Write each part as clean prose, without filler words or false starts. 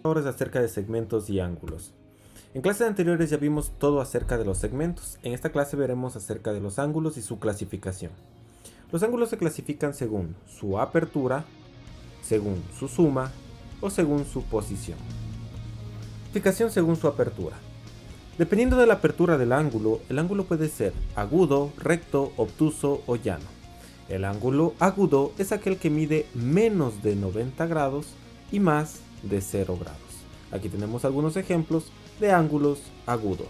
Ahora es acerca de segmentos y ángulos. En clases anteriores ya vimos todo acerca de los segmentos. En esta clase veremos acerca de los ángulos y su clasificación. Los ángulos se clasifican según su apertura, según su suma o según su posición. Clasificación según su apertura. Dependiendo de la apertura del ángulo, el ángulo puede ser agudo, recto, obtuso o llano. El ángulo agudo es aquel que mide menos de 90 grados y más de 0 grados. Aquí tenemos algunos ejemplos de ángulos agudos.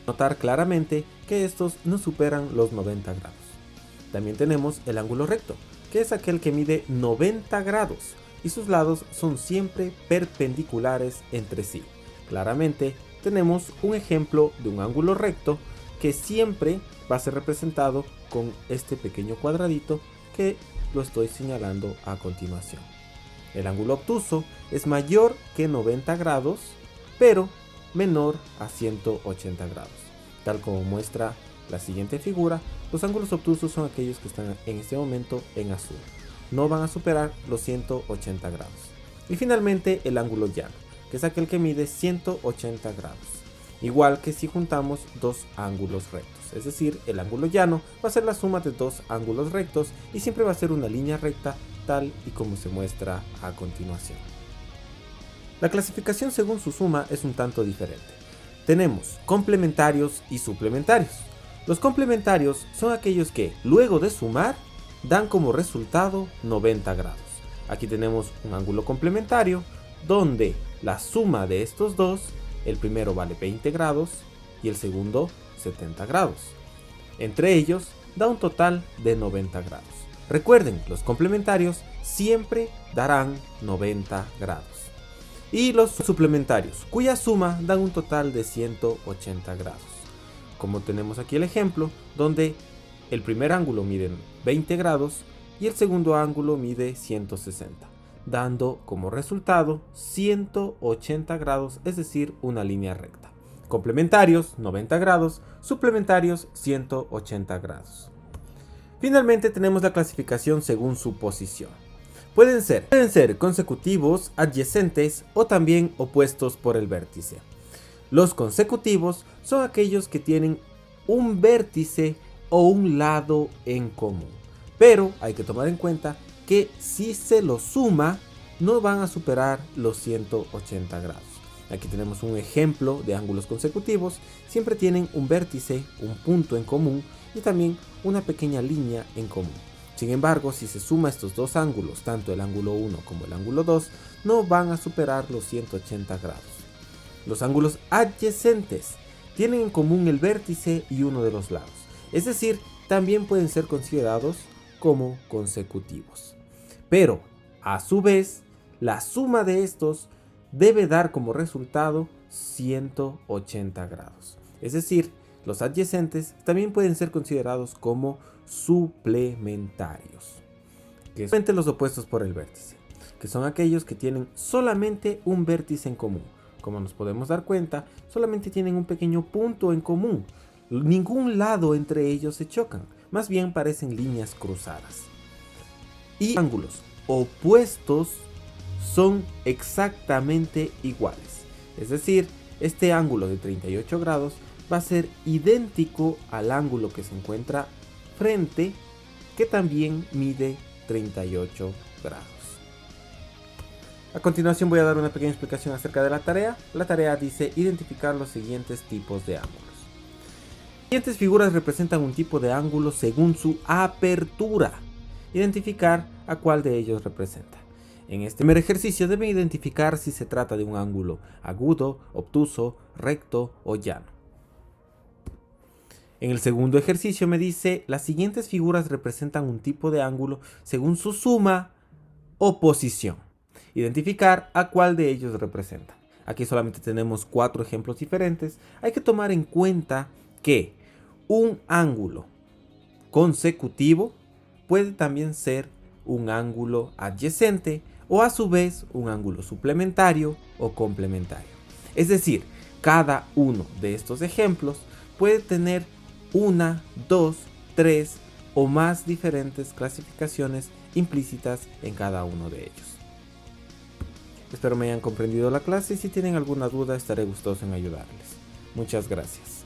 Notar claramente que estos no superan los 90 grados. También tenemos el ángulo recto, que es aquel que mide 90 grados y sus lados son siempre perpendiculares entre sí. Claramente tenemos un ejemplo de un ángulo recto que siempre va a ser representado con este pequeño cuadradito que lo estoy señalando a continuación. El ángulo obtuso es mayor que 90 grados, pero menor a 180 grados. Tal como muestra la siguiente figura, los ángulos obtusos son aquellos que están en este momento en azul. No van a superar los 180 grados. Y finalmente el ángulo llano, que es aquel que mide 180 grados. Igual que si juntamos dos ángulos rectos. Es decir, el ángulo llano va a ser la suma de dos ángulos rectos y siempre va a ser una línea recta tal y como se muestra a continuación. La clasificación según su suma es un tanto diferente. Tenemos complementarios y suplementarios. Los complementarios son aquellos que, luego de sumar, dan como resultado 90 grados. Aquí tenemos un ángulo complementario donde la suma de estos dos, el primero vale 20 grados y el segundo 70 grados. Entre ellos da un total de 90 grados. Recuerden, los complementarios siempre darán 90 grados. Y los suplementarios, cuya suma dan un total de 180 grados. Como tenemos aquí el ejemplo, donde el primer ángulo mide 20 grados y el segundo ángulo mide 160, dando como resultado 180 grados, es decir, una línea recta. Complementarios 90 grados, suplementarios 180 grados. Finalmente tenemos la clasificación según su posición. Pueden ser consecutivos, adyacentes o también opuestos por el vértice. Los consecutivos son aquellos que tienen un vértice o un lado en común. Pero hay que tomar en cuenta que si se los suma, no van a superar los 180 grados. Aquí tenemos un ejemplo de ángulos consecutivos. Siempre tienen un vértice, un punto en común y también una pequeña línea en común. Sin embargo, si se suma estos dos ángulos, tanto el ángulo 1 como el ángulo 2, no van a superar los 180 grados. Los ángulos adyacentes tienen en común el vértice y uno de los lados. Es decir, también pueden ser considerados como consecutivos. Pero, a su vez, la suma de estos debe dar como resultado 180 grados. Es decir, los adyacentes también pueden ser considerados como suplementarios, que son los opuestos por el vértice, que son aquellos que tienen solamente un vértice en común. Como nos podemos dar cuenta, solamente tienen un pequeño punto en común. Ningún lado entre ellos se chocan, más bien parecen líneas cruzadas. Y ángulos opuestos son exactamente iguales. Es decir, este ángulo de 38 grados va a ser idéntico al ángulo que se encuentra frente, que también mide 38 grados. A continuación voy a dar una pequeña explicación acerca de la tarea. La tarea dice identificar los siguientes tipos de ángulos. Las siguientes figuras representan un tipo de ángulo según su apertura. Identificar a cuál de ellos representa. En este primer ejercicio deben identificar si se trata de un ángulo agudo, obtuso, recto o llano. En el segundo ejercicio me dice las siguientes figuras representan un tipo de ángulo según su suma o posición. Identificar a cuál de ellos representan. Aquí solamente tenemos 4 ejemplos diferentes. Hay que tomar en cuenta que un ángulo consecutivo puede también ser un ángulo adyacente o a su vez un ángulo suplementario o complementario. Es decir, cada uno de estos ejemplos puede tener 1, 2, 3 o más diferentes clasificaciones implícitas en cada uno de ellos. Espero me hayan comprendido la clase y si tienen alguna duda estaré gustoso en ayudarles. Muchas gracias.